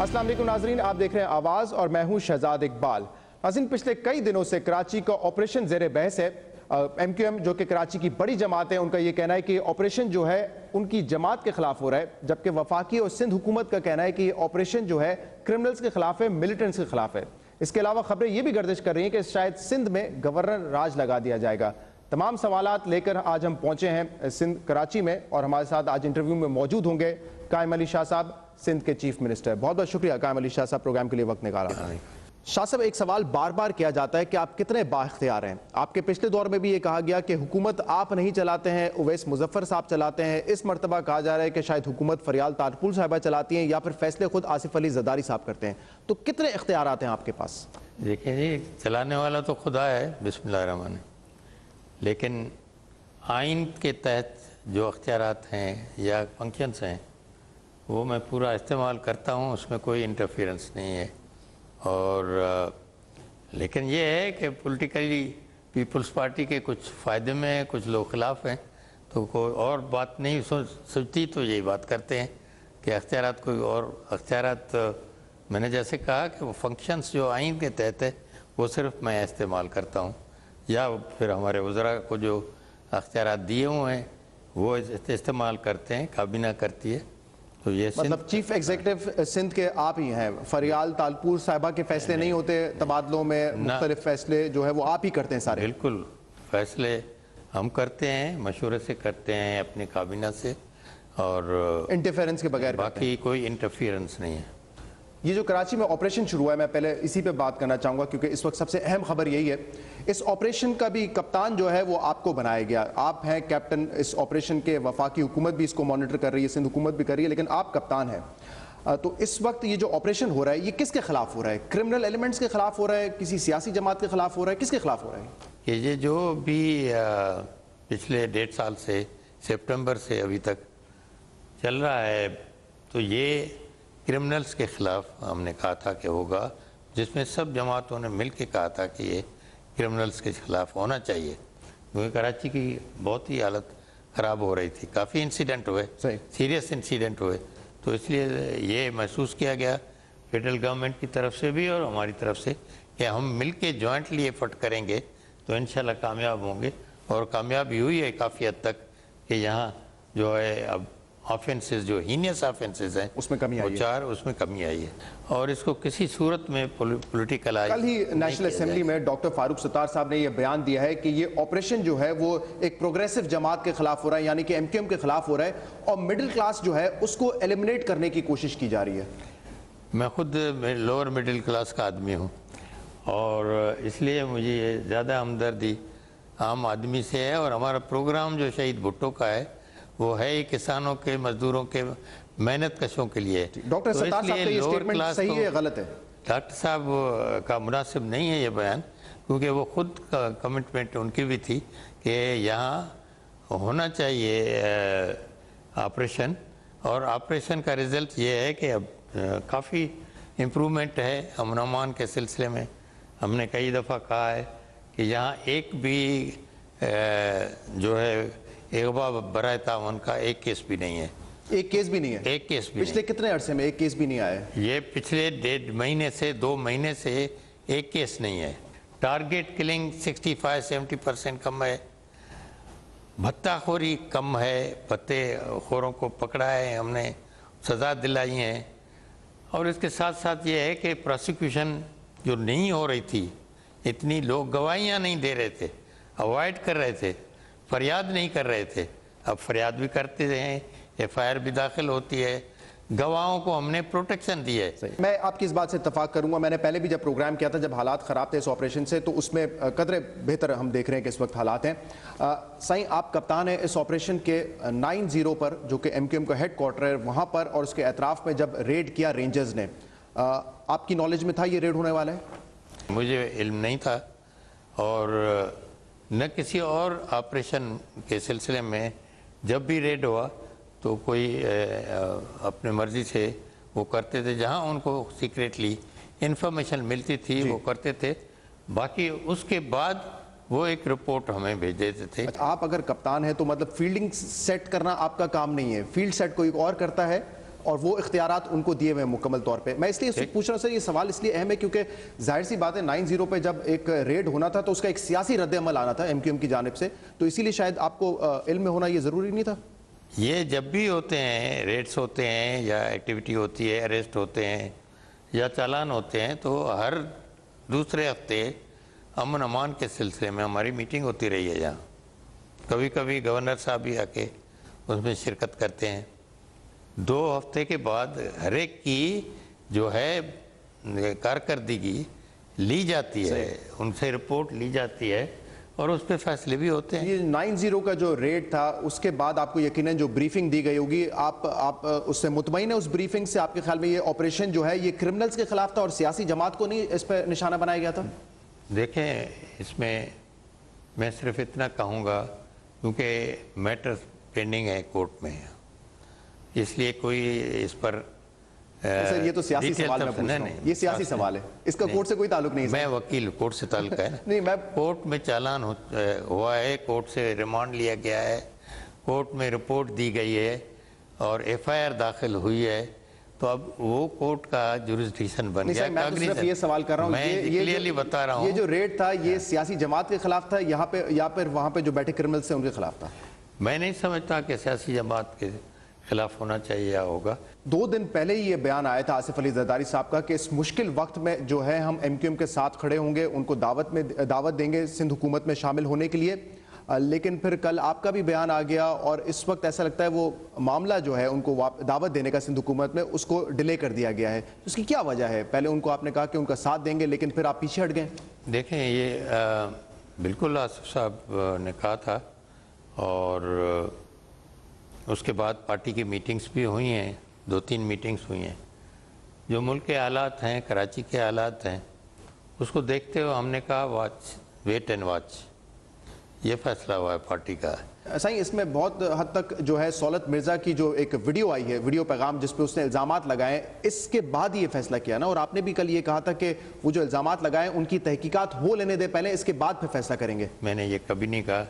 अस्सलाम वालेकुम नाजरीन, आप देख रहे हैं आवाज़ और मैं हूं शहजाद इकबाल। नाज़रीन, पिछले कई दिनों से कराची का ऑपरेशन ज़ेरे बहस है। MQM जो कि कराची की बड़ी जमात है, उनका ये कहना है कि ऑपरेशन जो है उनकी जमात के खिलाफ हो रहा है, जबकि वफाकी और सिंध हुकूमत का कहना है कि ऑपरेशन जो है क्रिमिनल्स के खिलाफ है, मिलिटेंट्स के खिलाफ है। इसके अलावा खबरें ये भी गर्दिश कर रही हैं कि शायद सिंध में गवर्नर राज लगा दिया जाएगा। तमाम सवालात लेकर आज हम पहुंचे हैं सिंध कराची में, और हमारे साथ आज इंटरव्यू में मौजूद होंगे कायम अली शाह साहब, सिंध के चीफ मिनिस्टर। बहुत बहुत शुक्रिया कायम अली शाह साहब प्रोग्राम के लिए वक्त निकाला। शाह साहब, एक सवाल बार बार किया जाता है कि आप कितने बाइख्तियार हैं। आपके पिछले दौर में भी ये कहा गया कि हुकूमत आप नहीं चलाते हैं, उवैस मुजफ्फर साहब चलाते हैं। इस मरतबा कहा जा रहा है कि शायद हुकूमत फरियाल तारपुल साहिबा चलाती हैं या फिर फैसले खुद आसिफ अली जरदारी साहब करते हैं। तो कितने इख्तियारात हैं आपके पास? देखिए जी, चलाने वाला तो खुदा है, बिस्मिल्लाहिर्रहमानिर्रहीम, लेकिन आइन के तहत जो अख्तियारात हैं या फंक्शंस हैं वो मैं पूरा इस्तेमाल करता हूँ, उसमें कोई इंटरफेरेंस नहीं है। और लेकिन ये है कि पॉलिटिकली पीपल्स पार्टी के कुछ फ़ायदे में हैं, कुछ लोग खिलाफ हैं, तो कोई और बात नहीं सोचती तो यही बात करते हैं कि अख्तियारात कोई और अख्तियारात। मैंने जैसे कहा कि वो फंक्शंस जो आइन के तहत है वो सिर्फ मैं इस्तेमाल करता हूँ, या फिर हमारे वज़रा को जो अख्तियारात दिए हुए हैं वो इस्तेमाल करते हैं, काबीना करती है। तो ये मतलब चीफ एग्जीक्यूटिव सिंध के आप ही हैं, फरियाल तालपुर साहिबा के फैसले नहीं होते तबादलों में, मुख्तलिफ फैसले जो है वो आप ही करते हैं सारे? बिल्कुल, फैसले हम करते हैं, मशवरे से करते हैं अपनी काबीना से, और इंटरफेरेंस के बगैर। बाकी कोई इंटरफेरेंस नहीं है। ये जो कराची में ऑपरेशन शुरू हुआ है, मैं पहले इसी पे बात करना चाहूँगा क्योंकि इस वक्त सबसे अहम खबर यही है। इस ऑपरेशन का भी कप्तान जो है वो आपको बनाया गया, आप हैं कैप्टन इस ऑपरेशन के। वफाकी हुकूमत भी इसको मॉनिटर कर रही है, सिंध हुकूमत भी कर रही है, लेकिन आप कप्तान हैं। तो इस वक्त ये जो ऑपरेशन हो रहा है ये किसके खिलाफ हो रहा है? क्रिमिनल एलिमेंट्स के खिलाफ हो रहा है, किसी सियासी जमात के खिलाफ हो रहा है, किसके खिलाफ हो रहा है? कि ये जो भी पिछले 1.5 साल से, सितंबर से अभी तक चल रहा है, तो ये क्रिमिनल्स के ख़िलाफ़ हमने कहा था कि होगा, जिसमें सब जमातों ने मिल के कहा था कि ये क्रिमिनल्स के ख़िलाफ़ होना चाहिए, क्योंकि कराची की बहुत ही हालत ख़राब हो रही थी, काफ़ी इंसिडेंट हुए, सीरियस इंसिडेंट हुए। तो इसलिए ये महसूस किया गया फेडरल गवर्नमेंट की तरफ से भी और हमारी तरफ से कि हम मिल के जॉइंटली एफर्ट करेंगे तो इंशाल्लाह कामयाब होंगे, और कामयाबी हुई है काफ़ी हद तक कि यहाँ जो है अब ऑफेंसेस जो हीनियस ऑफेंसेस हैं उसमें कमी आई है, उसमें कमी आई है, और इसको किसी सूरत में पॉलिटिकल कल ही नेशनल असेंबली में डॉक्टर फारूक सत्तार साहब ने यह बयान दिया है कि ये ऑपरेशन जो है वो एक प्रोग्रेसिव जमात के खिलाफ हो रहा है, यानी कि MQM के खिलाफ हो रहा है, और मिडिल क्लास जो है उसको एलिमिनेट करने की कोशिश की जा रही है। मैं खुद लोअर मिडिल क्लास का आदमी हूँ, और इसलिए मुझे ज़्यादा हमदर्दी आम आदमी से है। और हमारा प्रोग्राम जो शहीद भुट्टो का है वो है ही किसानों के, मजदूरों के, मेहनत कशों के लिए। डॉक्टर सत्तार साहब का ये स्टेटमेंट सही है या गलत है? डॉक्टर साहब का मुनासिब नहीं है ये बयान, क्योंकि वो खुद का कमिटमेंट उनकी भी थी कि यहाँ होना चाहिए ऑपरेशन, और ऑपरेशन का रिज़ल्ट ये है कि अब काफ़ी इम्प्रूवमेंट है अमन के सिलसिले में। हमने कई दफ़ा कहा है कि यहाँ एक भी जो है एगवा बराए तावन का एक केस भी नहीं है। एक केस भी नहीं है? एक केस भी पिछले कितने अरसे में एक केस भी नहीं आया? ये पिछले 1.5 महीने से 2 महीने से एक केस नहीं है। टारगेट किलिंग 65-70% कम है, भत्ताखोरी कम है, भत्ते खोरों को पकड़ा है हमने, सज़ा दिलाई है। और इसके साथ साथ ये है कि प्रोसिक्यूशन जो नहीं हो रही थी, इतनी लोग गवाहियाँ नहीं दे रहे थे, अवॉइड कर रहे थे, फरियाद नहीं कर रहे थे, अब फरियाद भी करते हैं, FIR भी दाखिल होती है, गवाहों को हमने प्रोटेक्शन दी है। मैं आपकी इस बात से इत्तफाक करूंगा। मैंने पहले भी जब प्रोग्राम किया था, जब हालात ख़राब थे इस ऑपरेशन से, तो उसमें कदरे बेहतर हम देख रहे हैं कि इस वक्त हालात हैं। साईं, आप कप्तान हैं इस ऑपरेशन के 9-0 पर, जो कि MQM का हेड क्वार्टर है, वहाँ पर और उसके अतराफ़ में जब रेड किया रेंजर्स ने, आपकी नॉलेज में था ये रेड होने वाला है? मुझे इल्म नहीं था, और न किसी और ऑपरेशन के सिलसिले में जब भी रेड हुआ तो कोई अपने मर्ज़ी से वो करते थे, जहां उनको सीक्रेटली इन्फॉर्मेशन मिलती थी वो करते थे। बाकी उसके बाद वो एक रिपोर्ट हमें भेज देते थे। आप अगर कप्तान हैं तो मतलब फील्डिंग सेट करना आपका काम नहीं है, फील्ड सेट कोई और करता है, और वो इख्तियारात उनको दिए हुए हैं मुकम्मल तौर पे। मैं इसलिए पूछ रहा हूँ सर, ये सवाल इसलिए अहम है क्योंकि जाहिर सी बात है 9-0 पे जब एक रेड होना था तो उसका एक सियासी रद्द-ए-अमल आना था MQM की जानिब से, तो इसीलिए शायद आपको इल्म में होना ये ज़रूरी नहीं था। ये जब भी होते हैं, रेड्स होते हैं या एक्टिविटी होती है, अरेस्ट होते हैं या चालान होते हैं, तो हर दूसरे हफ्ते अमन अमान के सिलसिले में हमारी मीटिंग होती रही है। यहाँ कभी कभी गवर्नर साहब भी आके उसमें शिरकत करते हैं। 2 हफ्ते के बाद हर एक की जो है कारकर्दगी ली जाती है, उनसे रिपोर्ट ली जाती है और उस पर फैसले भी होते हैं। ये 9-0 का जो रेट था उसके बाद आपको यकीनन जो ब्रीफिंग दी गई होगी, आप उससे मुतमईन है? उस ब्रीफिंग से आपके ख्याल में ये ऑपरेशन जो है ये क्रिमिनल्स के खिलाफ था और सियासी जमात को नहीं इस पर निशाना बनाया गया था? देखें, इसमें मैं सिर्फ इतना कहूँगा क्योंकि मैटर पेंडिंग है कोर्ट में, इसलिए कोई इस पर सर ये तो सियासी सवाल मैं पूछ रहा हूं, ये सियासी सवाल है, इसका कोर्ट से कोई ताल्लुक नहीं है। मैं वकील, कोर्ट से ताल्लुक है ना। नहीं, मैं कोर्ट में चालान हुआ है, कोर्ट से रिमांड लिया गया है, कोर्ट में रिपोर्ट दी गई है और FIR दाखिल हुई है, तो अब वो कोर्ट का जुरिस्डिक्शन बन गया। मैं तो सिर्फ ये सवाल कर रहा हूँ, मैं क्लियरली बता रहा हूँ, ये जो रेड था ये सियासी जमात के खिलाफ था यहाँ पे या फिर वहाँ पे जो बैठे क्रिमिनल्स थे उनके खिलाफ था? मैं नहीं समझता कि सियासी जमात के खिलाफ होना चाहिए या होगा। 2 दिन पहले ही ये बयान आया था आसिफ अली जरदारी साहब का कि इस मुश्किल वक्त में जो है हम MQM के साथ खड़े होंगे, उनको दावत देंगे सिंध हुकूमत में शामिल होने के लिए, लेकिन फिर कल आपका भी बयान आ गया और इस वक्त ऐसा लगता है वो मामला जो है उनको दावत देने का सिंध हुकूमत में उसको डिले कर दिया गया है। उसकी क्या वजह है? पहले उनको आपने कहा कि उनका साथ देंगे लेकिन फिर आप पीछे हट गए। देखें, ये बिल्कुल आसिफ साहब ने कहा था और उसके बाद पार्टी की मीटिंग्स भी हुई हैं, 2-3 मीटिंग्स हुई हैं। जो मुल्क के हालात हैं, कराची के हालात हैं, उसको देखते हुए हमने कहा वेट एंड वॉच, ये फैसला हुआ है पार्टी का। ऐसा ही इसमें बहुत हद तक जो है सौलत मिर्ज़ा की जो एक वीडियो आई है, वीडियो पैगाम जिस पे उसने इल्ज़ामात लगाए, इसके बाद ये फैसला किया ना, और आपने भी कल ये कहा था कि वो जो इल्ज़ामात लगाए उनकी तहकीकात हो लेने दे पहले, इसके बाद फिर फैसला करेंगे। मैंने ये कभी नहीं कहा,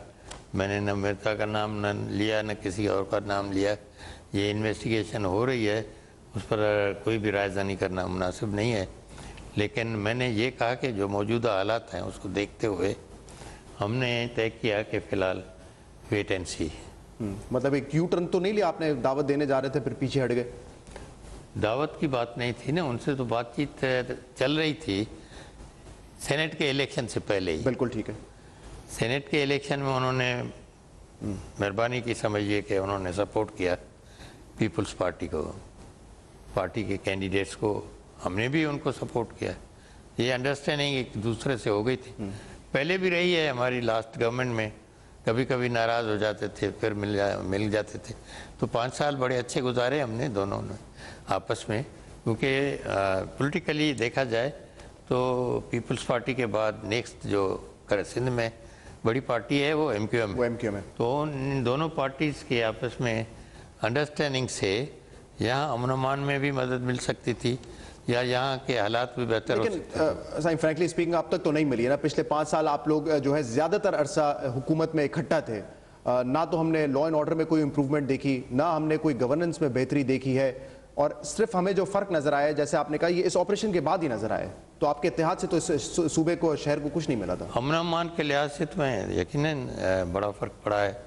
मैंने न मिर्ज़ा का नाम न लिया न किसी और का नाम लिया। ये इन्वेस्टिगेशन हो रही है, उस पर कोई भी रायज़ानी करना मुनासिब नहीं है, लेकिन मैंने ये कहा कि जो मौजूदा हालात हैं उसको देखते हुए हमने तय किया कि फ़िलहाल वेट एंड सी। मतलब एक यू टर्न तो नहीं लिया आपने? दावत देने जा रहे थे फिर पीछे हट गए? दावत की बात नहीं थी ना, उनसे तो बातचीत चल रही थी सेनेट के इलेक्शन से पहले ही। बिल्कुल ठीक है। सेनेट के इलेक्शन में उन्होंने मेहरबानी की समझिए कि उन्होंने सपोर्ट किया पीपल्स पार्टी को, पार्टी के कैंडिडेट्स को, हमने भी उनको सपोर्ट किया। ये अंडरस्टैंडिंग एक दूसरे से हो गई थी, पहले भी रही है हमारी लास्ट गवर्नमेंट में। कभी कभी नाराज़ हो जाते थे फिर मिल जाते थे, तो 5 साल बड़े अच्छे गुजारे हमने दोनों ने आपस में, क्योंकि पॉलिटिकली देखा जाए तो पीपल्स पार्टी के बाद नेक्स्ट जो सिंध में बड़ी पार्टी है वो MQM है। तो इन दोनों पार्टीज़ के आपस में अंडरस्टैंडिंग से यहाँ अमन अमान में भी मदद मिल सकती थी या यहाँ के हालात भी बेहतर हो सकते हैं। लेकिन फ्रैंकली स्पीकिंग अब तक तो नहीं मिली है ना। पिछले 5 साल आप लोग जो है ज़्यादातर अरसा हुकूमत में इकट्ठा थे, ना तो हमने लॉ एंड ऑर्डर में कोई इंप्रूवमेंट देखी, ना हमने कोई गवर्नेंस में बेहतरी देखी है, और सिर्फ हमें जो फ़र्क नज़र आया, जैसे आपने कहा, ये इस ऑपरेशन के बाद ही नज़र आया। तो आपके इत्तेहाद से तो इस सूबे को, शहर को कुछ नहीं मिला था। अमन अमान के लिहाज से तो मैं यकीनन बड़ा फ़र्क पड़ा है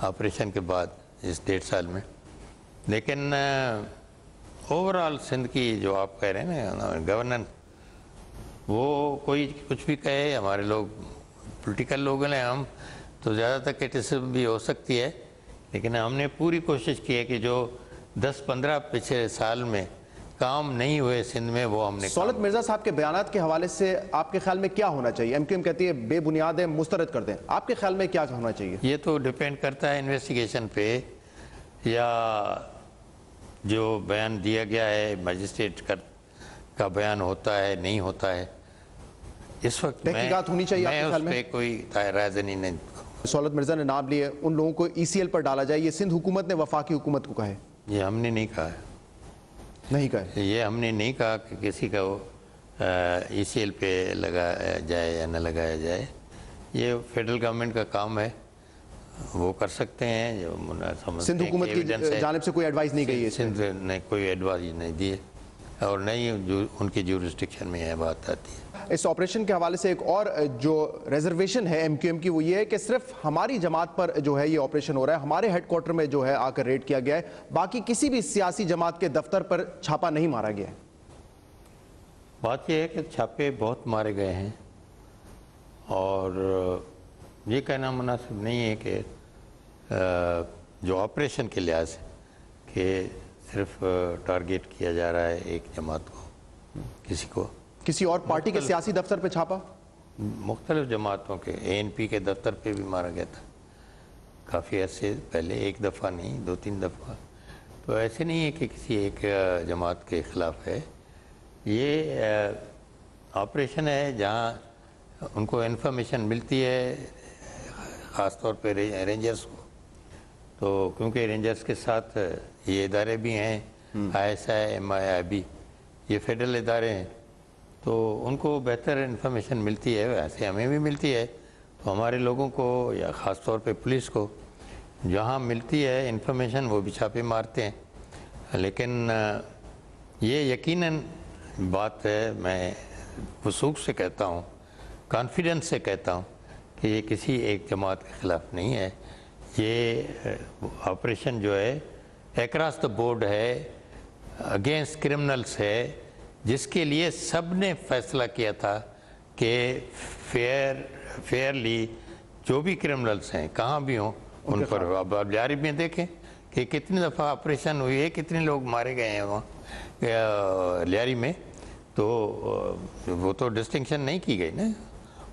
ऑपरेशन के बाद इस 1.5 साल में, लेकिन ओवरऑल सिंध की जो आप कह रहे हैं ना गवर्नेंस, वो कोई कुछ भी कहे, हमारे लोग पॉलिटिकल लोग हैं हम, तो ज़्यादातर क्रिटिसिज्म भी हो सकती है, लेकिन हमने पूरी कोशिश की है कि जो 10-15 पिछले साल में काम नहीं हुए सिंध में वो हमने। सौलत मिर्ज़ा साहब के बयानात के हवाले से आपके ख्याल में क्या होना चाहिए? MQM कहती है बेबुनियाद है, मुस्तरद कर दें, आपके ख्याल में क्या होना चाहिए? ये तो डिपेंड करता है इन्वेस्टिगेशन पे, या जो बयान दिया गया है मजिस्ट्रेट का बयान होता है नहीं होता है। इस वक्त तहकीकात होनी चाहिए आपके ख्याल में? उस पे कोई रायज़नी नहीं। सौलत मिर्ज़ा ने नाम लिए, उन लोगों को ECL पर डाला जाए, ये सिंध हुकूमत ने वफाकी हुकूमत को कहा है? ये हमने नहीं कहा है, नहीं कहा है। ये हमने नहीं कहा कि किसी का वो ECL पे लगाया जाए या न लगाया जाए, ये फेडरल गवर्नमेंट का काम है। वो कर सकते हैं, जो समझते सिंध हैं हुकूमत कि की evidence है। जानिब से कोई एडवाइस नहीं गई है इसमें? सिंध ने कोई एडवाइस नहीं दी है और नहीं जो उनकी ज्यूरिस्डिक्शन में यह बात आती है। इस ऑपरेशन के हवाले से एक और जो रिजर्वेशन है एमक्यूएम की, वो ये है कि सिर्फ हमारी जमात पर जो है ये ऑपरेशन हो रहा है, हमारे हेडक्वार्टर में जो है आकर रेड किया गया है, बाकी किसी भी सियासी जमात के दफ्तर पर छापा नहीं मारा गया है। बात यह है कि छापे बहुत मारे गए हैं और ये कहना मुनासिब नहीं है कि जो ऑपरेशन के लिहाज से कि सिर्फ टारगेट किया जा रहा है एक जमात को, किसी और पार्टी के सियासी दफ्तर पे छापा? मुख्तलिफ जमातों के ANP के दफ्तर पे भी मारा गया था काफ़ी अर्से पहले, एक दफ़ा नहीं 2-3 दफ़ा। तो ऐसे नहीं है कि किसी एक जमात के ख़िलाफ़ है, ये ऑपरेशन है जहाँ उनको इन्फॉर्मेशन मिलती है ख़ास तौर पे रेंजर्स को। तो क्योंकि रेंजर्स के साथ ये इदारे भी हैं, ISI, MIIB, ये फेडरल इदारे हैं, तो उनको बेहतर इन्फॉर्मेशन मिलती है, वैसे हमें भी मिलती है। तो हमारे लोगों को या ख़ास तौर पे पुलिस को जहाँ मिलती है इन्फॉर्मेशन वो भी छापे मारते हैं। लेकिन ये यकीनन बात है, मैं वसूख से कहता हूँ, कॉन्फिडेंस से कहता हूँ कि ये किसी एक जमात के ख़िलाफ़ नहीं है। ये ऑपरेशन जो है अक्रॉस द बोर्ड है, अगेंस्ट क्रिमिनल्स है, जिसके लिए सब ने फैसला किया था कि फेयरली जो भी क्रिमिनल्स हैं कहाँ भी हों उन पर। अब जारी में देखें कि कितनी दफ़ा ऑपरेशन हुई है, कितने लोग मारे गए हैं वहाँ लियारी में, तो वो तो डिस्टिंक्शन नहीं की गई ना,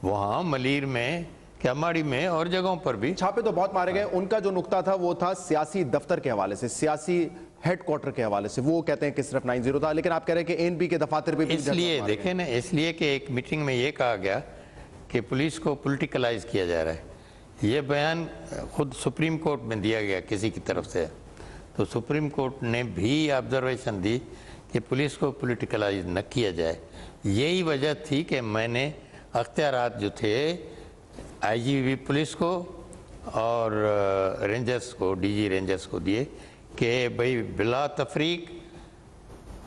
वहाँ मलीर में, क्यामाड़ी में और जगहों पर भी छापे तो बहुत मारे गए। उनका जो नुक्ता था वो था सियासी दफ्तर के हवाले से, सियासी हेडक्वार्टर के हवाले से, वो कहते हैं कि सिर्फ 90 था, लेकिन आप कह रहे हैं कि ANP के दफातर पे भी इसलिए देखें ना, इसलिए कि एक मीटिंग में ये कहा गया कि पुलिस को पॉलिटिकलाइज किया जा रहा है। ये बयान खुद सुप्रीम कोर्ट में दिया गया किसी की तरफ से, तो सुप्रीम कोर्ट ने भी ऑब्जर्वेशन दी कि पुलिस को पॉलिटिकलाइज न किया जाए। यही वजह थी कि मैंने अख्तियारात जो थे IGP पुलिस को और रेंजर्स को, DG रेंजर्स को दिए कि भाई बिला तफरीक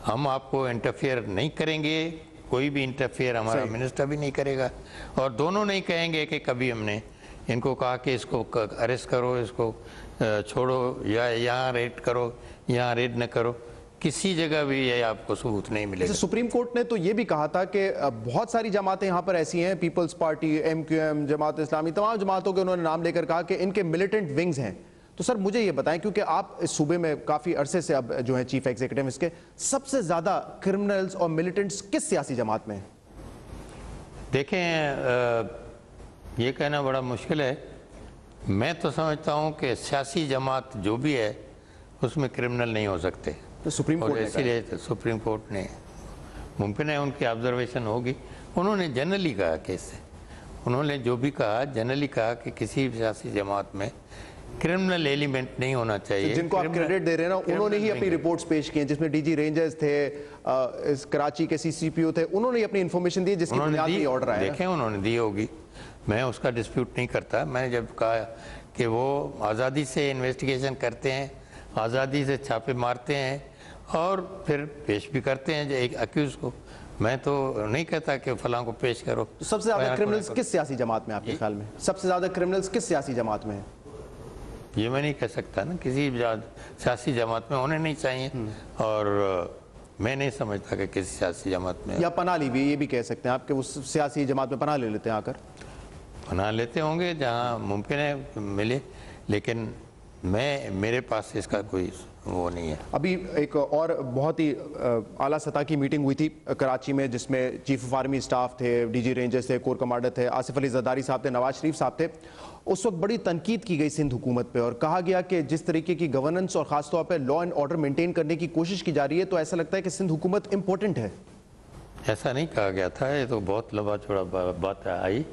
हम आपको इंटरफेयर नहीं करेंगे, कोई भी इंटरफेयर हमारा मिनिस्टर भी नहीं करेगा, और दोनों नहीं कहेंगे कि कभी हमने इनको कहा कि इसको अरेस्ट करो, इसको छोड़ो, या यहाँ रेड करो, यहाँ रेड न करो, किसी जगह भी ये आपको सबूत नहीं मिलेगा। सुप्रीम कोर्ट ने तो ये भी कहा था कि बहुत सारी जमातें यहाँ पर ऐसी हैं, peoples party, MQM, Jamaat Islami, तमाम जमातों के उन्होंने नाम लेकर कहा कि इनके मिलिटेंट विंग्स हैं। तो सर मुझे ये बताएं, क्योंकि आप इस सूबे में काफ़ी अरसे से अब जो है चीफ एग्जीक्यूटिव, इसके सबसे ज़्यादा क्रिमिनल्स और मिलिटेंट्स किस सियासी जमात में हैं? देखें, ये कहना बड़ा मुश्किल है। मैं तो समझता हूँ कि सियासी जमात जो भी है उसमें क्रिमिनल नहीं हो सकते, तो सुप्रीम कोर्ट ने इसीलिए तो सुप्रीम कोर्ट ने, मुमकिन है उनकी ऑब्जर्वेशन होगी, उन्होंने जनरली कहा कि इससे, उन्होंने जो भी कहा जनरली कहा कि किसी भी सियासी जमात में क्रिमिनल एलिमेंट नहीं होना चाहिए। जिनको आप क्रेडिट दे रहे हैं ना, उन्होंने ही अपनी रिपोर्ट्स पेश की हैं, जिसमें DG रेंजर्स थे, इस कराची के CCPO थे, उन्होंने ही अपनी इन्फॉर्मेशन दी जिसकी बुनियाद पे ऑर्डर आया। देखें उन्होंने दी होगी, मैं उसका डिस्प्यूट नहीं करता। मैंने जब कहा कि वो आज़ादी से इन्वेस्टिगेशन करते हैं, आज़ादी से छापे मारते हैं और फिर पेश भी करते हैं एक अक्यूज़ को, मैं तो नहीं कहता कि फलां को पेश करो। तो सबसे ज़्यादा क्रिमिनल्स किस सियासी जमात में आपके ख्याल में? सबसे ज़्यादा क्रिमिनल्स किस सियासी जमात में है? ये मैं नहीं कह सकता ना, किसी सियासी जमात में होने नहीं चाहिए, और मैं नहीं समझता कि किसी सियासी जमात में। या पनाह ली भी, ये भी कह सकते हैं आप कि उस सियासी जमात में पनाह ले लेते हैं, आकर पनाह लेते होंगे जहाँ मुमकिन है मिले, लेकिन मेरे पास इसका कोई वो नहीं है। अभी एक और बहुत ही आला सतह की मीटिंग हुई थी कराची में, जिसमें चीफ ऑफ आर्मी स्टाफ थे, DG रेंजर्स थे, कोर कमांडर थे, आसिफ अली जरदारी साहब थे, नवाज शरीफ साहब थे। उस वक्त बड़ी तनकीद की गई सिंध हुकूमत पे और कहा गया कि जिस तरीके की गवर्नेंस और ख़ासतौर पर लॉ एंड ऑर्डर मेंटेन करने की कोशिश की जा रही है, तो ऐसा लगता है कि सिंध हुकूमत इंपॉर्टेंट है। ऐसा नहीं कहा गया था, ये तो बहुत लंबा चौड़ा बात आई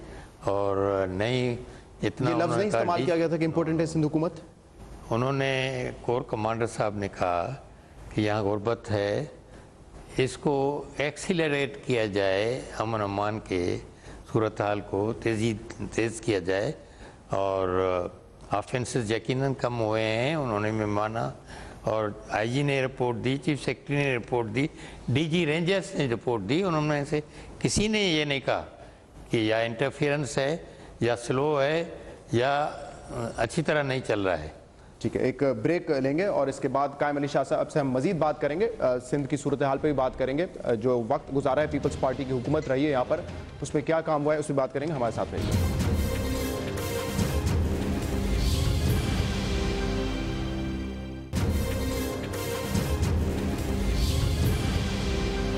और नहीं, इतना लफ्ज़ नहीं इस्तेमाल किया गया था कि इंपॉर्टेंट है सिंध हुकूमत। उन्होंने कोर कमांडर साहब ने कहा कि यहाँ गुर्बत है, इसको एक्सीलरेट किया जाए, अमन अमान के सूरत हाल को तेज़ किया जाए और ऑफेंसेस यकीनन कम हुए हैं, उन्होंने भी माना। और आईजी ने रिपोर्ट दी, चीफ सेक्रेटरी ने रिपोर्ट दी, डीजी रेंजर्स ने रिपोर्ट दी, उन्होंने से किसी ने ये नहीं कहा कि या इंटरफेरेंस है या स्लो है या अच्छी तरह नहीं चल रहा है। ठीक है, एक ब्रेक लेंगे और इसके बाद कायम अली शाह साहब से हम मजीद बात करेंगे, सिंध की सूरत हाल पे भी बात करेंगे। जो वक्त गुजारा है पीपल्स पार्टी की हुकूमत रही है यहाँ पर, उस पर क्या काम हुआ है उस पर बात करेंगे। हमारे साथ रहिए।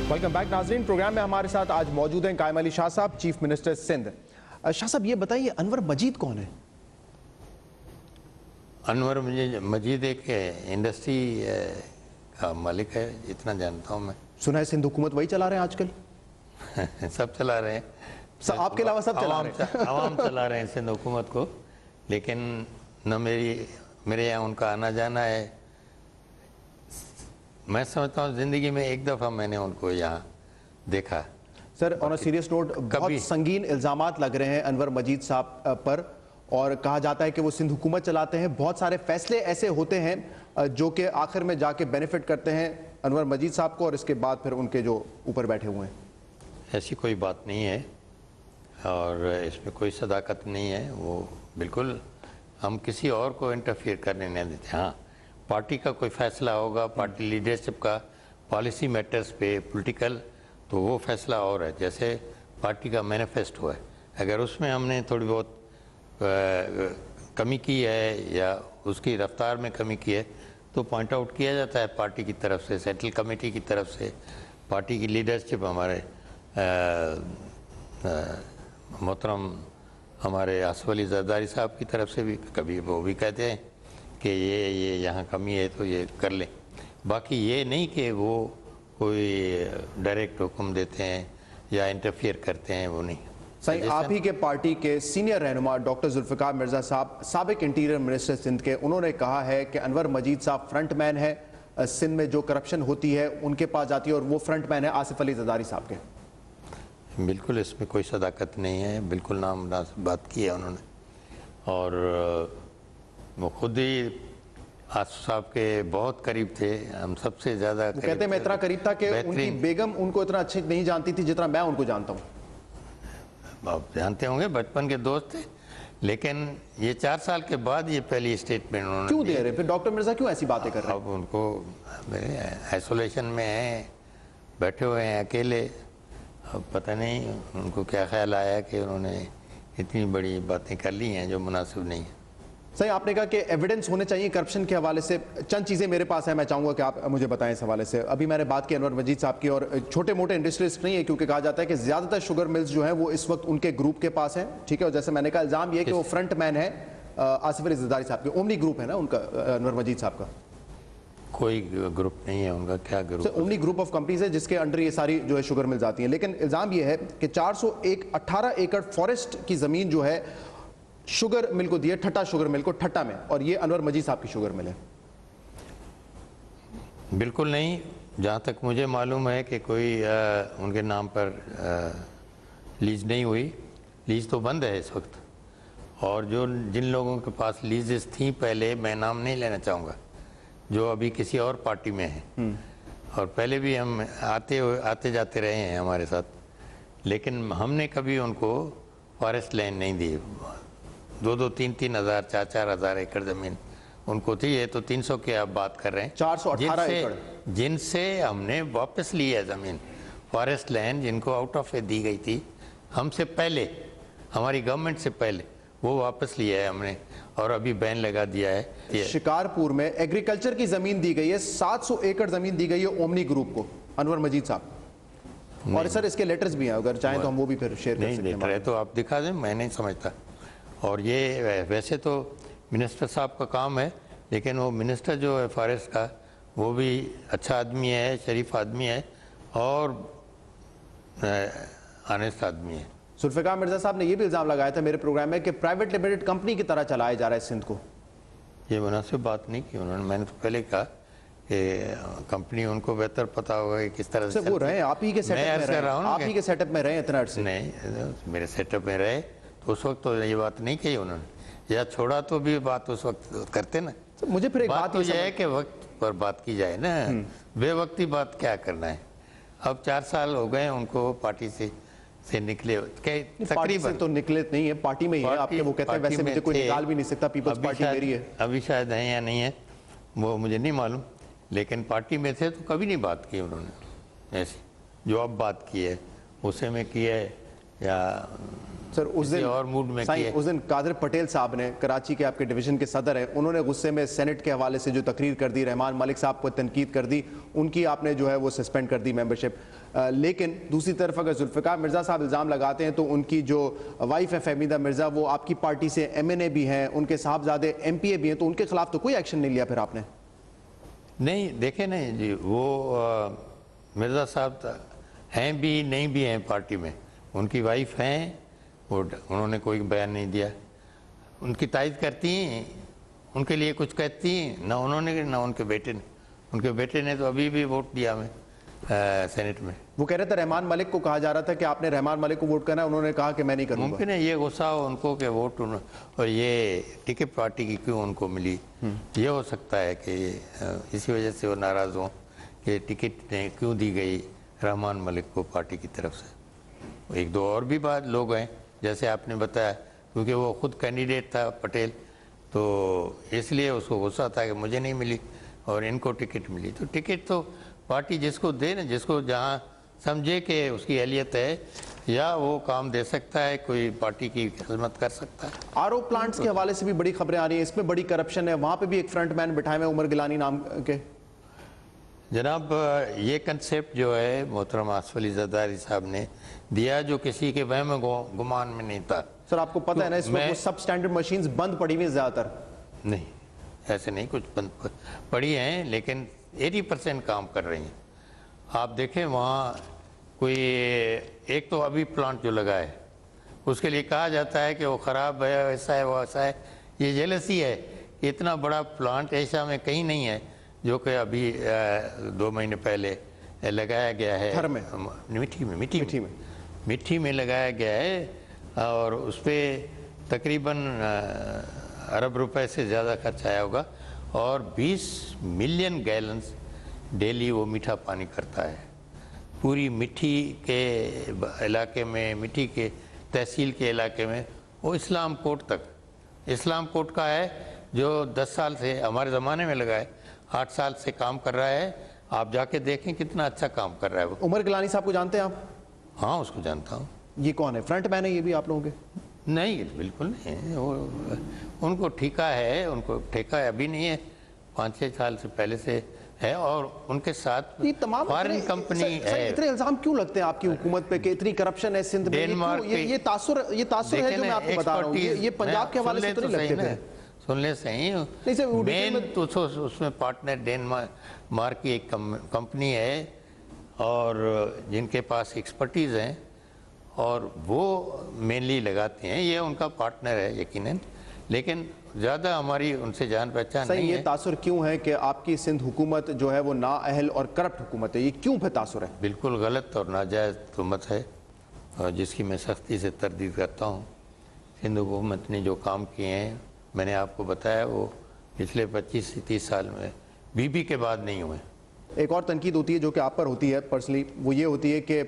वेलकम बैक नाजरीन। प्रोग्राम में हमारे साथ आज मौजूद हैं कायम अली शाह साहब, चीफ मिनिस्टर सिंध। शाह साहब ये बताइए, अनवर मजीद कौन है? अनवर मजीद एक इंडस्ट्री का मालिक है, इतना जानता हूँ मैं। सुना है सिंध हुकूमत वही चला रहे हैं आजकल। सब चला रहे हैं, आपके अलावा सब चला रहे हैं। आवाम चला रहे हैं सिंध हुकूमत को, लेकिन न मेरे यहाँ उनका आना जाना है। मैं समझता हूँ ज़िंदगी में एक दफ़ा मैंने उनको यहाँ देखा। Sir on a serious note, बहुत संगीन इल्ज़ामात लग रहे हैं अनवर मजीद साहब पर, और कहा जाता है कि वो सिंध हुकूमत चलाते हैं। बहुत सारे फैसले ऐसे होते हैं जो कि आखिर में जाके बेनिफिट करते हैं अनवर मजीद साहब को, और इसके बाद फिर उनके जो ऊपर बैठे हुए हैं। ऐसी कोई बात नहीं है और इसमें कोई सदाकत नहीं है। वो बिल्कुल हम किसी और को इंटरफियर करने नहीं देते। हाँ, पार्टी का कोई फैसला होगा, पार्टी लीडरशिप का, पॉलिसी मैटर्स पे पॉलिटिकल, तो वो फैसला और है। जैसे पार्टी का मैनिफेस्टो है, अगर उसमें हमने थोड़ी बहुत कमी की है या उसकी रफ्तार में कमी की है तो पॉइंट आउट किया जाता है पार्टी की तरफ से, सेंट्रल कमेटी की तरफ से, पार्टी की लीडरशिप, हमारे मोहतरम हमारे आसिफ अली जरदारी साहब की तरफ से भी कभी वो भी कहते हैं कि ये यहाँ कमी है तो ये कर लें। बाकी ये नहीं कि वो कोई डायरेक्ट हुक्म देते हैं या इंटरफियर करते हैं, वो नहीं। सही, आप ही के पार्टी के सीनियर रहनुमा डॉक्टर जुल्फ़िकार मिर्ज़ा साहब, साबिक इंटीरियर मिनिस्टर सिंध के, उन्होंने कहा है कि अनवर मजीद साहब फ्रंट मैन है, सिंध में जो करप्शन होती है उनके पास जाती है, और वो फ्रंट मैन है आसिफ अली जरदारी साहब के। बिल्कुल इसमें कोई सदाकत नहीं है, बिल्कुल नामुनासिब बात की है उन्होंने। और वो खुद ही आसिफ साहब के बहुत करीब थे, हम सबसे ज़्यादा कहते हैं मैं इतना करीब था कि उनकी बेगम उनको इतना अच्छे नहीं जानती थी जितना मैं उनको जानता हूँ। आप जानते होंगे, बचपन के दोस्त थे, लेकिन ये 4 साल के बाद ये पहली स्टेटमेंट उन्होंने क्यों दे रहे? फिर डॉक्टर मिर्ज़ा क्यों ऐसी बातें कर रहे हैं? अब उनको आइसोलेशन में हैं, बैठे हुए हैं अकेले, अब पता नहीं उनको क्या ख्याल आया कि उन्होंने इतनी बड़ी बातें कर ली हैं जो मुनासिब नहीं है। सही, आपने कहा कि एविडेंस होने चाहिए करप्शन के हवाले से। चंद चीज़ें मेरे पास है, मैं चाहूँगा कि आप मुझे बताएं इस हवाले से। अभी मैंने बात की अनवर मजीद साहब की, और छोटे मोटे इंडस्ट्रियलिस्ट नहीं है, क्योंकि कहा जाता है कि ज़्यादातर शुगर मिल्स जो हैं वो इस वक्त उनके ग्रुप के पास हैं। ठीक है, और जैसे मैंने कहा इल्ज़ाम ये कि वो फ्रंट मैन है आसिफ अली जरदारी साहब के। ओमनी ग्रुप है ना उनका, अनवर मजीद साहब का? कोई ग्रुप नहीं है उनका। क्या group? Omni group of companies है जिसके अंडर ये सारी जो है शुगर मिल्स आती हैं। लेकिन इल्ज़ाम ये है कि 418 एकड़ फॉरेस्ट की ज़मीन जो है शुगर मिल को दी है, ठट्टा शुगर मिल को, ठट्टा में, और ये अनवर मजीद साहब की शुगर मिल है। बिल्कुल नहीं, जहाँ तक मुझे मालूम है कि कोई उनके नाम पर लीज नहीं हुई। लीज तो बंद है इस वक्त, और जो जिन लोगों के पास लीजेस थी पहले, मैं नाम नहीं लेना चाहूँगा, जो अभी किसी और पार्टी में हैं, और पहले भी हम आते जाते रहे हैं हमारे साथ, लेकिन हमने कभी उनको फॉरेस्ट लैंड नहीं दी। 2-2, 3-3 हज़ार, 4-4 हज़ार एकड़ ज़मीन उनको थी। ये तो 300 की आप बात कर रहे हैं, 418 एकड़ जिनसे हमने वापस ली है ज़मीन, फॉरेस्ट लैंड जिनको आउट ऑफ दी गई थी हमसे पहले, हमारी गवर्नमेंट से पहले, वो वापस लिया है हमने, और अभी बैन लगा दिया है। शिकारपुर में एग्रीकल्चर की ज़मीन दी गई है, 700 एकड़ ज़मीन दी गई है ओमनी ग्रुप को, अनवर मजीद साहब। और सर इसके लेटर्स भी हैं, अगर चाहें तो हम वो भी फिर शेयर कर सकते हैं। नहीं लेटर है तो आप दिखा दें, मैं नहीं समझता। और ये वैसे तो मिनिस्टर साहब का काम है, लेकिन वो मिनिस्टर जो है फॉरेस्ट का, वो भी अच्छा आदमी है, शरीफ आदमी है और ऑनेस्ट आदमी है। जुल्फ़िकार मिर्ज़ा साहब ने ये भी इल्ज़ाम लगाया था मेरे प्रोग्राम में कि प्राइवेट लिमिटेड कंपनी की तरह चलाया जा रहा है सिंध को। ये मुनासिब बात नहीं की उन्होंने। मैंने तो पहले कहा कि कंपनी उनको बेहतर पता होगा कि किस तरह से वो रहे, आप ही के सेटअप में रहे, आप ही के सेटअप में रहे इतना अर्से। नहीं, मेरे सेटअप में रहे तो उस वक्त तो ये बात नहीं कही उन्होंने। या छोड़ा तो भी बात उस वक्त करते ना। मुझे फिर एक बात बात तो ये यह है कि वक्त पर बात की जाए ना, बेवक्ती बात क्या करना है। अब 4 साल हो गए उनको पार्टी से निकले, पार्टी से तकरीबन तो निकले नहीं है, पार्टी में ही है आपके। वो कहते हैं वैसे मुझे कोई निकाल भी नहीं सकता, पीपल्स पार्टी मेरी है। अभी शायद है या नहीं है वो मुझे नहीं मालूम, लेकिन पार्टी में थे तो कभी नहीं बात की उन्होंने ऐसी जो अब बात की है, उसे में की है या सर उस दिन और मूड में की है। उस दिन कादर पटेल साहब ने, कराची के आपके डिवीजन के सदर हैं, उन्होंने गुस्से में सेनेट के हवाले से जो तकरीर कर दी, रहमान मलिक साहब को तनकीद कर दी, उनकी आपने जो है वो सस्पेंड कर दी मेंबरशिप। लेकिन दूसरी तरफ अगर जुल्फ़िकार मिर्ज़ा साहब इल्ज़ाम लगाते हैं तो उनकी जो वाइफ है फहमीदा मिर्ज़ा, वो आपकी पार्टी से MNA भी हैं, उनके साहबजादे MPA भी हैं, तो उनके खिलाफ तो कोई एक्शन नहीं लिया फिर आपने? नहीं देखे नहीं जी, वो मिर्ज़ा साहब हैं भी नहीं भी हैं पार्टी में, उनकी वाइफ हैं, वो उन्होंने कोई बयान नहीं दिया। उनकी तायद करती हैं, उनके लिए कुछ कहती हैं ना उन्होंने ना उनके बेटे ने। उनके बेटे ने तो अभी भी वोट दिया हमें सेनेट में। वो कह रहे थे रहमान मलिक को कहा जा रहा था कि आपने रहमान मलिक को वोट करना है, उन्होंने कहा कि मैं नहीं करूंगा। मुमकिन है ये गुस्सा हो उनको कि वोट और ये टिकट पार्टी की क्यों उनको मिली, ये हो सकता है कि इसी वजह से वो नाराज़ हों कि टिकट ने क्यों दी गई रहमान मलिक को पार्टी की तरफ से। एक दो और भी बात लोग हैं जैसे आपने बताया, क्योंकि वो खुद कैंडिडेट था पटेल, तो इसलिए उसको गुस्सा था कि मुझे नहीं मिली और इनको टिकट मिली। तो टिकट तो पार्टी जिसको दे ना, जिसको जहाँ समझे कि उसकी अहलियत है या वो काम दे सकता है, कोई पार्टी की खिदमत कर सकता है। RO प्लांट्स के हवाले से भी बड़ी खबरें आ रही हैं, इसमें बड़ी करप्शन है, वहाँ पे भी एक फ्रंटमैन बिठाए हुए उमर गिलानी नाम के। जनाब ये कंसेप्ट जो है मोहतरम आसफ अली जरदारी साहब ने दिया, जो किसी के वहम गुमान में नहीं था। सर आपको पता है ना इस वक्त सब स्टैंडर्ड मशीन्स बंद पड़ी हुई ज़्यादातर? नहीं, ऐसे नहीं, कुछ बंद पड़ी हैं लेकिन 80% काम कर रही हैं। आप देखें वहाँ कोई एक तो अभी प्लांट जो लगा है उसके लिए कहा जाता है कि वो ख़राब है, ऐसा है, वो ऐसा है। ये जेलसी है। इतना बड़ा प्लांट एशिया में कहीं नहीं है जो कि अभी 2 महीने पहले लगाया गया है मिट्टी में लगाया गया है और उस पर तकरीबन अरब रुपए से ज़्यादा खर्च आया होगा और 20 मिलियन गैलन्स डेली वो मीठा पानी करता है। पूरी मिट्टी के इलाके में, मिट्टी के तहसील के इलाके में, वो इस्लाम कोट तक, इस्लाम कोट का है जो 10 साल से हमारे ज़माने में लगा है, 8 साल से काम कर रहा है। आप जाके देखें कितना अच्छा काम कर रहा है वो। उमर गिलानी साहब को जानते हैं आप? हाँ उसको जानता हूँ। ये कौन है? फ्रंटमैन है ये भी आप लोगों के? नहीं बिल्कुल नहीं है वो, उनको ठेका है, उनको ठेका अभी नहीं है, 5-6 साल से पहले से है और उनके साथ ये तमाम फॉरेन कंपनी है। इतने इल्जाम क्यों लगते हैं आपकी हुकूमत पे कि इतनी करप्शन है सिंध में? ये तासुर है जो मैं आपको बता रहा हूँ, ये पंजाब के हवाले से तो नहीं लगते थे। सुनने से ही मेन तो उसमें पार्टनर डेनमार्क की एक कंपनी है और जिनके पास एक्सपर्टीज़ हैं और वो मेनली लगाते हैं, ये उनका पार्टनर है यकीनन, लेकिन ज़्यादा हमारी उनसे जान पहचान नहीं है। ये तासुर क्यों है कि आपकी सिंध हुकूमत जो है वो नाअहल और करप्ट हुकूमत है? ये क्यों पे तासुर है? बिल्कुल गलत और नाजायज़ तुहमत है और जिसकी मैं सख्ती से तरदीद करता हूँ। सिंध हुकूमत ने जो काम किए हैं मैंने आपको बताया, वो पिछले 25 से 30 साल में बीबी के बाद नहीं हुए। एक और तनकीद होती है जो कि आप पर होती है पर्सनली, वो ये होती है कि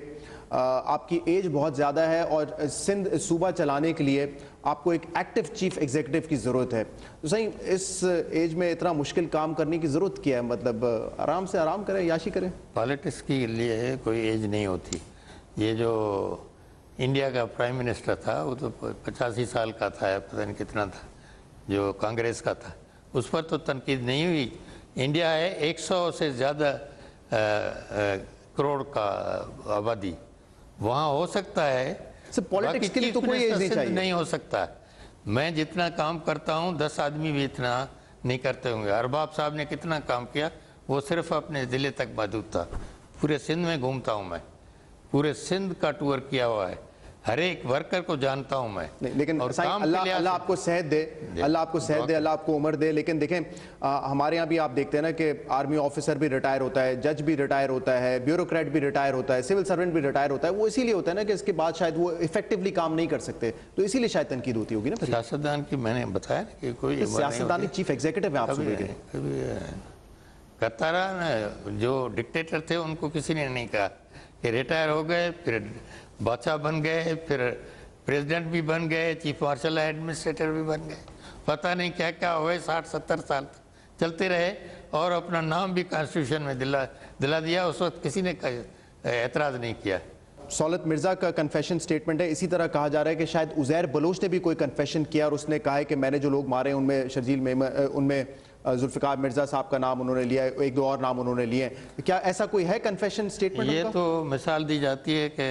आपकी एज बहुत ज़्यादा है और सिंध सूबा चलाने के लिए आपको एक एक्टिव चीफ एग्जीक्यूटिव की ज़रूरत है। तो सही इस एज में इतना मुश्किल काम करने की ज़रूरत क्या है? मतलब आराम से आराम करें, याशी करें। पॉलिटिक्स के लिए कोई एज नहीं होती। ये जो इंडिया का प्राइम मिनिस्टर था वो तो 85 साल का था, पता नहीं कितना था, जो कांग्रेस का था, उस पर तो तनकीद नहीं हुई। इंडिया है 100 से ज़्यादा करोड़ का आबादी, वहाँ हो सकता है। पॉलिटिक्स के लिए तो कोई एज नहीं चाहिए। नहीं हो सकता। मैं जितना काम करता हूँ 10 आदमी भी इतना नहीं करते होंगे। अरबाब साहब ने कितना काम किया, वो सिर्फ अपने ज़िले तक महदूद था। पूरे सिंध में घूमता हूँ मैं, पूरे सिंध का टूर किया हुआ है। हर एक वर्कर को जानता हूं मैं। नहीं, लेकिन और साईं, काम अल्लाह के लिहाज अल्लाह से- आपको सेहत दे, अल्लाह आपको सेहत दे, अल्लाह आपको उम्र दे। लेकिन देखें, हमारे यहाँ भी आप देखते हैं ना कि आर्मी ऑफिसर भी रिटायर होता है, जज भी रिटायर होता है, ब्यूरोक्रेट भी रिटायर होता है, सिविल सर्वेंट भी रिटायर होता है। वो इसीलिए होता है ना कि इसके बाद शायद वो इफेक्टिवली काम नहीं कर सकते, तो इसीलिए शायद तनकीद होती होगी ना। फिर सियासतदान की मैंने बताया ना कि कोई उम्र नहीं सियासतदानी होती। चीफ एग्जीक्यूटिव है आप सूबे के। कभी करता रहा ना, जो डिक्टेटर थे उनको किसी ने नहीं कहा कि रिटायर हो गए, फिर बादशाह बन गए, फिर प्रेसिडेंट भी बन गए, चीफ मार्शल एडमिनिस्ट्रेटर भी बन गए, पता नहीं क्या क्या हुए, 60-70 साल चलते रहे और अपना नाम भी कॉन्स्टिट्यूशन में दिला दिया। उस वक्त किसी ने एतराज़ नहीं किया। सौलत मिर्जा का कन्फेशन स्टेटमेंट है। इसी तरह कहा जा रहा है कि शायद उज़ैर बलोच ने भी कोई कन्फेशन किया और उसने कहा है कि मैंने जो लोग मारे उनमें शर्जील उनमें जुल्फ़िकार मिर्जा साहब का नाम उन्होंने लिया है, एक दो और नाम उन्होंने लिए हैं। क्या ऐसा कोई है कन्फेशन स्टेटमेंट? ये तो मिसाल दी जाती है कि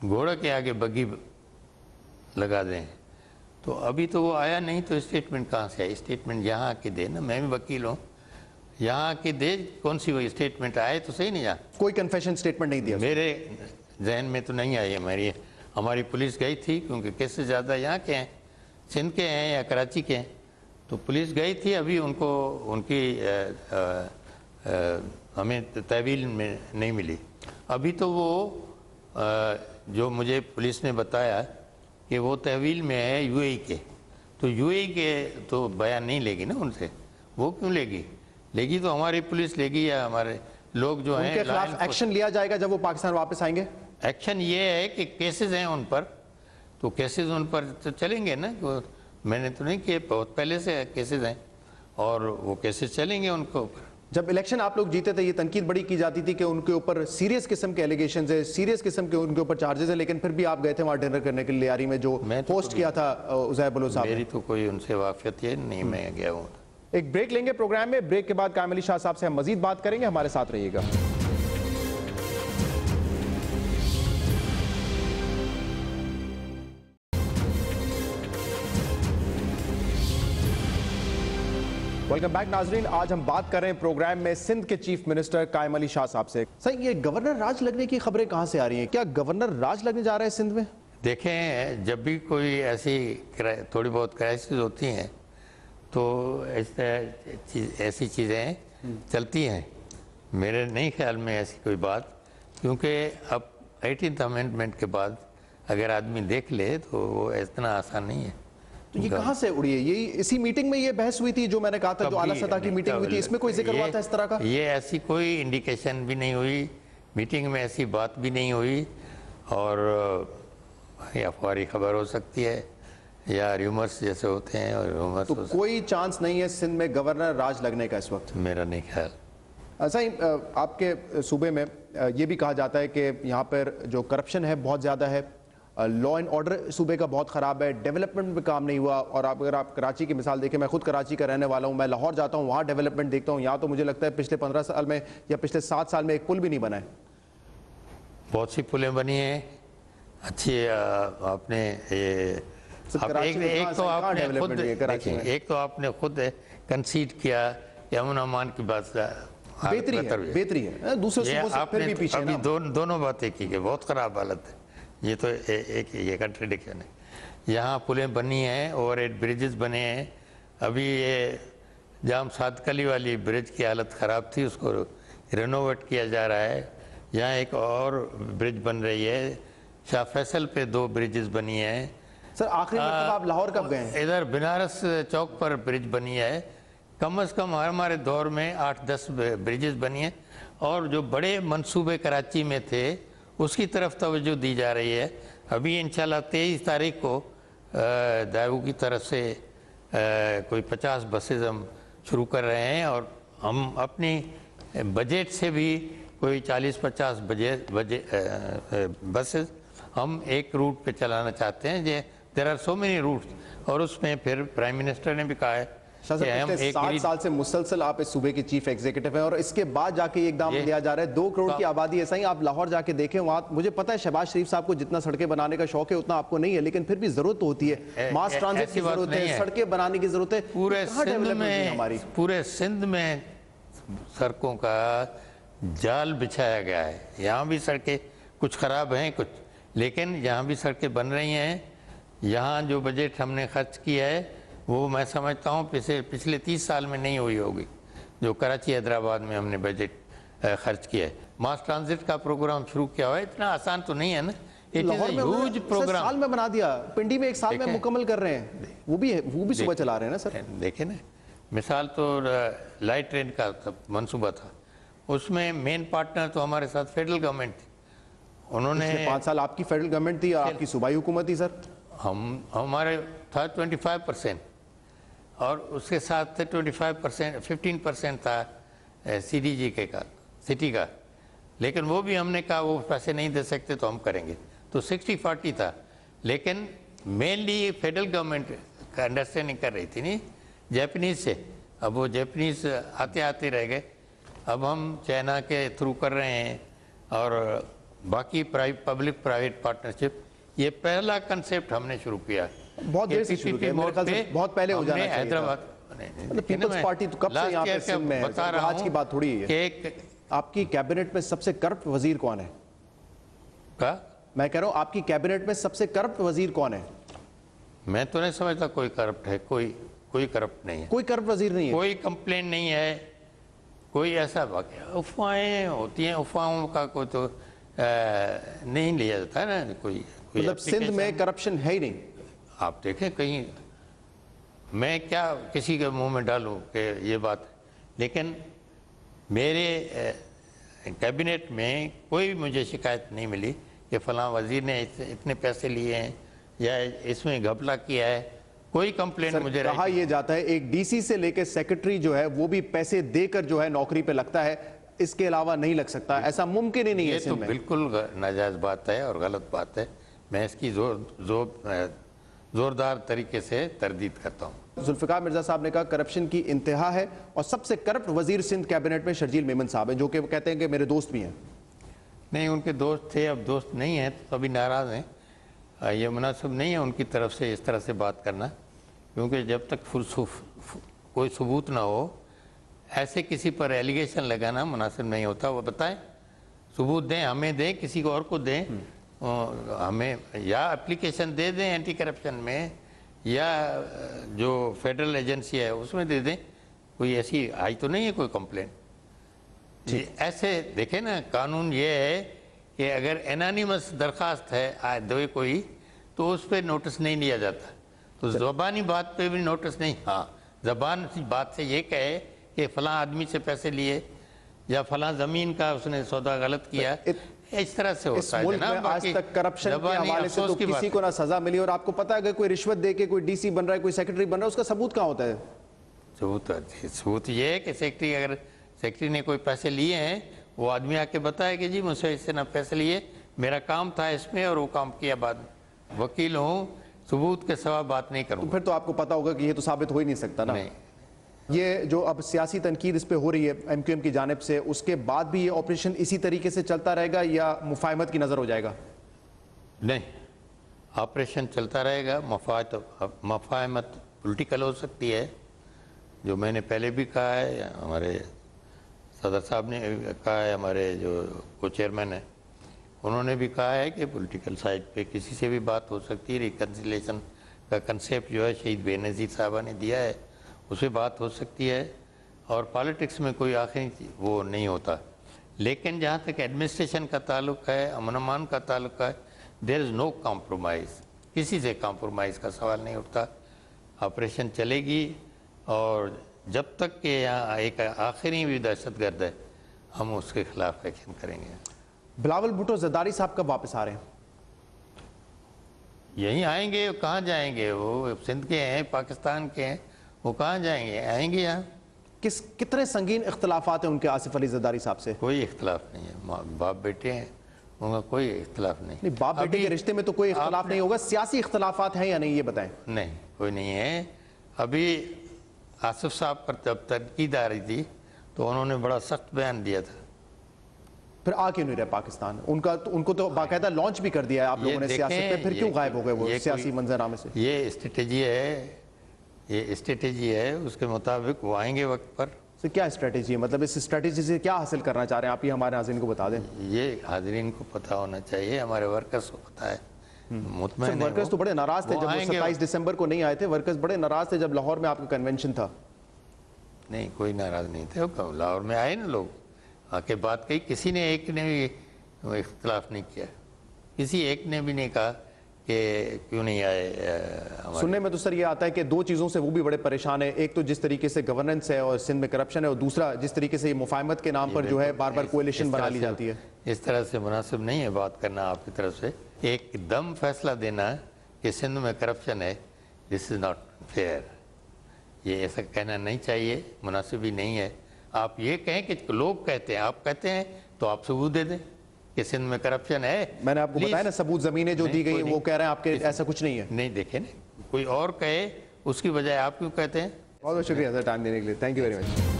घोड़े के आगे बग्घी लगा दें, तो अभी तो वो आया नहीं, तो स्टेटमेंट कहाँ से आई? स्टेटमेंट यहाँ आके दे ना, मैं भी वकील हूँ, यहाँ आके दे। कौन सी वो स्टेटमेंट आए तो सही नहीं यहाँ। कोई कन्फेशन स्टेटमेंट नहीं दिया मेरे जहन में तो नहीं आई है। हमारी पुलिस गई थी, क्योंकि केसेस ज़्यादा यहाँ के हैं, सिंध के हैं या कराची के हैं, तो पुलिस गई थी। अभी उनको उनकी हमें तहवील में नहीं मिली। अभी तो वो जो मुझे पुलिस ने बताया कि वो तहवील में है यूएई के, तो यूएई के तो बयान नहीं लेगी ना उनसे। वो क्यों लेगी? लेगी तो हमारी पुलिस लेगी या हमारे लोग जो हैं। उनके खिलाफ एक्शन लिया जाएगा जब वो पाकिस्तान वापस आएंगे? एक्शन ये है कि केसेस हैं उन पर, तो केसेस उन पर तो चलेंगे ना। मैंने तो नहीं किए, बहुत पहले से केसेस हैं और वो केसेस चलेंगे उनको ऊपर। जब इलेक्शन आप लोग जीते थे, ये तनकीद बड़ी की जाती थी कि उनके ऊपर सीरियस किस्म के एलिगेशंस है, सीरियस किस्म के उनके ऊपर चार्जेस है, लेकिन फिर भी आप गए थे वहाँ डिनर करने के लिए लियारी में, जो पोस्ट किया था उज़ैर बलोच साहब ने। मेरी तो कोई उनसे वाक़ियत है नहीं, मैं गया हूँ। एक ब्रेक लेंगे प्रोग्राम में। ब्रेक के बाद कायम अली शाह साहब से हम मजीद बात करेंगे, हमारे साथ रहिएगा। वेलकम बैक नाजरीन। आज हम बात कर रहे हैं प्रोग्राम में सिंध के चीफ मिनिस्टर कायम अली शाह साहब से। सही, ये गवर्नर राज लगने की खबरें कहां से आ रही हैं? क्या गवर्नर राज लगने जा रहा है सिंध में? देखें, जब भी कोई ऐसी थोड़ी बहुत क्राइसिस होती हैं तो ऐसी चीज़ें चलती हैं। मेरे नहीं ख्याल में ऐसी कोई बात, क्योंकि अब 18th अमेंडमेंट के बाद अगर आदमी देख ले तो वो इतना आसान नहीं है। तो ये कहां से उड़ी है? यही इसी मीटिंग में ये बहस हुई थी जो मैंने कहा था, जो आला सतह की मीटिंग हुई थी, इसमें कोई जिक्र हुआ था इस तरह का? ये ऐसी कोई इंडिकेशन भी नहीं हुई, मीटिंग में ऐसी बात भी नहीं हुई। और अफवाही खबर हो सकती है या र्यूमर्स जैसे होते हैं, और र्यूमर्स तो कोई चांस नहीं है सिंध में गवर्नर राज लगने का इस वक्त? मेरा नहीं ख्याल। ऐसा ही आपके सूबे में ये भी कहा जाता है कि यहाँ पर जो करप्शन है बहुत ज़्यादा है, लॉ एंड ऑर्डर सूबे का बहुत ख़राब है, डेवलपमेंट में काम नहीं हुआ। और अगर आप कराची की मिसाल देखें, मैं खुद कराची का रहने वाला हूँ, मैं लाहौर जाता हूँ, वहाँ डेवलपमेंट देखता हूँ। यहाँ तो मुझे लगता है पिछले 15 साल में या पिछले 7 साल में एक पुल भी नहीं बना है। बहुत सी पुलें बनी हैं अच्छी। आपने एक तो आपने खुद कंसीड किया कि अमन अमान की बात बेहतरी है, दूसरे सूबों से फिर भी पीछे अभी दोनों बातें की कि बहुत ख़राब हालत है। ये तो ये कंट्रडिक्शन है। यहाँ पुलें बनी हैं, ओवरहेड ब्रिजेस बने हैं। अभी ये जाम सादकली वाली ब्रिज की हालत ख़राब थी, उसको रेनोवेट किया जा रहा है। यहाँ एक और ब्रिज बन रही है, शाह फैसल पे 2 ब्रिजेस बनी हैं। सर आखिरी मतलब आप लाहौर कब गए? इधर बनारस चौक पर ब्रिज बनी है। कम से कम हमारे दौर में 8-10 ब्रिजेस बनी हैं, और जो बड़े मंसूबे कराची में थे उसकी तरफ तवज्जो दी जा रही है। अभी इंशाल्लाह 23 तारीख को दायू की तरफ से कोई 50 बसेस हम शुरू कर रहे हैं, और हम अपनी बजट से भी कोई 40-50 बसेस हम एक रूट पे चलाना चाहते हैं। There are so many routes, और उसमें फिर प्राइम मिनिस्टर ने भी कहा है कि हम 7 साल से मुसलसल आप इस सूबे के चीफ एग्जीक्यूटिव हैं, और इसके बाद जाके एकदम लिया जा रहा है। 2 करोड़ की आबादी। ऐसा ही आप लाहौर जाके देखें, वहाँ मुझे पता है शहबाज शरीफ साहब को जितना सड़कें बनाने का शौक है उतना आपको नहीं है, लेकिन फिर भी जरूरत होती है, मास ट्रांजिट की जरूरत है, सड़कें बनाने की जरूरत है। पूरे सिंध में सड़कों का जाल बिछाया गया है। यहाँ भी सड़कें कुछ खराब हैं, कुछ लेकिन यहाँ भी सड़कें बन रही हैं। यहाँ जो बजट हमने खर्च किया है वो मैं समझता हूँ पिछले 30 साल में नहीं हुई होगी, जो कराची हैदराबाद में हमने बजट खर्च किया है। मास ट्रांजिट का प्रोग्राम शुरू किया हुआ है, इतना आसान तो नहीं है ना। लाहौर में ह्यूज प्रोग्राम साल में बना दिया, पिंडी में 1 साल में मुकम्मल कर रहे हैं, वो भी सुबह चला रहे हैं ना सर। देखे ना, मिसाल तो लाइट ट्रेन का मंसूबा था, उसमें मेन पार्टनर तो हमारे साथ फेडरल गवर्नमेंट थी। उन्होंने 5 साल आपकी फेडरल गवर्नमेंट थी, आपकी सूबाई हुकूमत थी सर। हमारे था 25% और उसके साथ थे 25%, 15% था CDG का, सिटी का। लेकिन वो भी हमने कहा वो पैसे नहीं दे सकते तो हम करेंगे, तो 60-40 था। लेकिन मेनली फेडरल गवर्नमेंट का अंडरस्टैंडिंग कर रही थी नहीं जापानीज से। अब वो जापानीज आते आते रह गए, अब हम चाइना के थ्रू कर रहे हैं और बाकी पब्लिक प्राइवेट पार्टनरशिप। ये पहला कंसेप्ट हमने शुरू किया, बहुत देर से शुरू किया, मेरे ख्याल से बहुत पहले हो जाना चाहिए। हैदराबाद पीपल्स पार्टी तो कब से यहाँ पे सिंध में है, बता रहा हूँ आज की बात थोड़ी है। आपकी कैबिनेट में सबसे करप्ट वजीर कौन है? का मैं कह रहा हूँ आपकी कैबिनेट में सबसे करप्ट वजीर कौन है? मैं तो नहीं समझता कोई करप्ट है, कोई करप्ट नहीं है, कोई करप्ट वजीर नहीं है, कोई कंप्लेन नहीं है, कोई ऐसा वाकया। अफवाहें होती हैं, अफवाहों का कोई तो नहीं लिया जाता है ना। कोई मतलब सिंध में करप्शन है ही नहीं। आप देखें कहीं, मैं क्या किसी के मुंह में डालूं कि ये बात, लेकिन मेरे कैबिनेट में कोई मुझे शिकायत नहीं मिली कि फलां वजीर ने इतने पैसे लिए हैं या इसमें घपला किया है। कोई कंप्लेंट मुझे कहा यह जाता है एक डीसी से लेकर सेक्रेटरी जो है वो भी पैसे देकर जो है नौकरी पे लगता है, इसके अलावा नहीं लग सकता, ऐसा मुमकिन ही नहीं है। ये तो बिल्कुल नाजायज बात है और गलत बात है, मैं इसकी जोरदार तरीके से तरदीद करता हूँ। जुल्फिकार मिर्जा साहब ने कहा करप्शन की इंतहा है और सबसे करप्ट वजीर सिंध कैबिनेट में शर्जील मेमन साहब हैं, जो कि कहते हैं कि मेरे दोस्त भी हैं। नहीं, उनके दोस्त थे, अब दोस्त नहीं हैं तो अभी नाराज़ हैं। ये मुनासिब नहीं है उनकी तरफ से इस तरह से बात करना, क्योंकि जब तक कोई सबूत ना हो ऐसे किसी पर एलिगेशन लगाना मुनासिब नहीं होता। वो बताएं, सबूत दें, हमें दें, किसी को और को दें, हमें या एप्लीकेशन दे दें एंटी करप्शन में या जो फेडरल एजेंसी है उसमें दे दें। कोई ऐसी आई तो नहीं है कोई कंप्लेंट। ऐसे देखें ना, कानून ये है कि अगर एनानिमस दरख्वास्त है दे कोई तो उस पर नोटिस नहीं लिया जाता, तो ज़बानी बात पे भी नोटिस नहीं। हाँ, ज़बान की बात से ये कहे कि फ़लाँ आदमी से पैसे लिए या फ़लाँ ज़मीन का उसने सौदा गलत किया, इस तरह से होता है। मुल्क में आज तक करप्शन के हवाले से तो किसी को ना सजा मिली। और आपको पता है अगर कोई रिश्वत दे के कोई डीसी बन रहा है, कोई सेक्रेटरी बन रहा है, उसका सबूत कहाँ होता है? सबूत ये है कि सेक्रेटरी, अगर सेक्रेटरी ने कोई पैसे लिए हैं, वो आदमी आके बताया कि जी मुझसे इससे ना पैसे लिए, मेरा काम था इसमें और वो काम किया। बाद वकील हूँ, सबूत के सिवा बात नहीं करूँ। तो फिर तो आपको पता होगा कि ये तो साबित हो ही नहीं सकता ना। नहीं। ये जो अब सियासी तनकीद इस पे हो रही है एमक्यूएम की जानिब से, उसके बाद भी ये ऑपरेशन इसी तरीके से चलता रहेगा या मुफाहमत की नज़र हो जाएगा? नहीं, ऑपरेशन चलता रहेगा। मुफाहमत पॉलिटिकल हो सकती है, जो मैंने पहले भी कहा है, हमारे सदर साहब ने कहा है, हमारे जो को चेयरमैन है उन्होंने भी कहा है कि पॉलिटिकल साइड पे किसी से भी बात हो सकती है। रिकन्सिलेशन का कंसेप्ट जो है शहीद बेनज़ीर साहबा ने दिया है, उस पर बात हो सकती है। और पॉलिटिक्स में कोई आखिरी वो नहीं होता। लेकिन जहाँ तक एडमिनिस्ट्रेशन का ताल्लुक है, अमन अमान का ताल्लुक है, देयर इज़ नो कॉम्प्रोमाइज़, किसी से कॉम्प्रोमाइज़ का सवाल नहीं उठता। ऑपरेशन चलेगी और जब तक कि यहाँ एक आखिरी भी दहशतगर्द है, हम उसके खिलाफ एक्शन करेंगे। बिलावल भुट्टो जरदारी साहब कब वापस आ रहे हैं? यहीं आएंगे, कहाँ जाएंगे? वो सिंध के हैं, पाकिस्तान के हैं, वो कहाँ जाएंगे? आएंगे यहाँ। कितने संगीन इख्तलाफात हैं उनके आसिफ अली जरदारी साहब से? कोई इख्तलाफ नहीं है, बाप बेटे हैं, उनका कोई इख्तलाफ नहीं। बाप बेटे के रिश्ते में तो कोई इख्तलाफ नहीं होगा, सियासी इख्तलाफात हैं या नहीं ये बताएं। नहीं, कोई नहीं है। अभी आसिफ साहब पर जब तनकीद आ रही थी तो उन्होंने बड़ा सख्त बयान दिया था। फिर आ क्यों नहीं रहे पाकिस्तान? उनको तो बाकायदा लॉन्च भी कर दिया है आप लोगों ने सियासत पे, फिर क्यों गायब हो गए वो सियासी मंजरनामे से? ये स्ट्रेटेजी है, उसके मुताबिक वो आएंगे वक्त पर। तो क्या स्ट्रेटेजी है, मतलब इस स्ट्रेटेजी से क्या हासिल करना चाह रहे हैं आप, ये हमारे नाज़रीन को बता दें। ये हाजरीन को पता होना चाहिए, हमारे वर्कर्स को पता है। मुतमईन है वर्कर्स वो। तो बड़े नाराज थे वो जब वो आएंगे। 27 दिसंबर को नहीं आए थे। वर्कर्स बड़े नाराज थे जब लाहौर में आपका कन्वेंशन था। नहीं, कोई नाराज नहीं थे। वो लाहौर में आए ना लोग, आके बात कही, किसी ने एक ने भी इख्तलाफ नहीं किया, किसी एक ने भी नहीं कहा कि क्यों नहीं आए हमारे। सुनने में तो सर ये आता है कि दो चीज़ों से वो भी बड़े परेशान है, एक तो जिस तरीके से गवर्नेंस है और सिंध में करप्शन है, और दूसरा जिस तरीके से ये मुफाहमत के नाम पर जो है बार बार कोalition बना ली जाती है। इस तरह से मुनासिब नहीं है बात करना आपकी तरफ से। एकदम फैसला देना कि सिंध में करप्शन है, दिस इज़ नॉट फेयर। ये ऐसा कहना नहीं चाहिए, मुनासिब ही नहीं है। आप ये कहें कि लोग कहते हैं, आप कहते हैं तो आप सबूत दे दें कि सिंध में करप्शन है। मैंने आपको बताया ना, सबूत ज़मीनें जो दी गई वो कह रहे हैं आपके ऐसा कुछ नहीं है। नहीं, देखे ना, कोई और कहे उसकी बजाय आप क्यों कहते हैं। बहुत बहुत शुक्रिया सर टाइम देने के लिए, थैंक यू वेरी मच।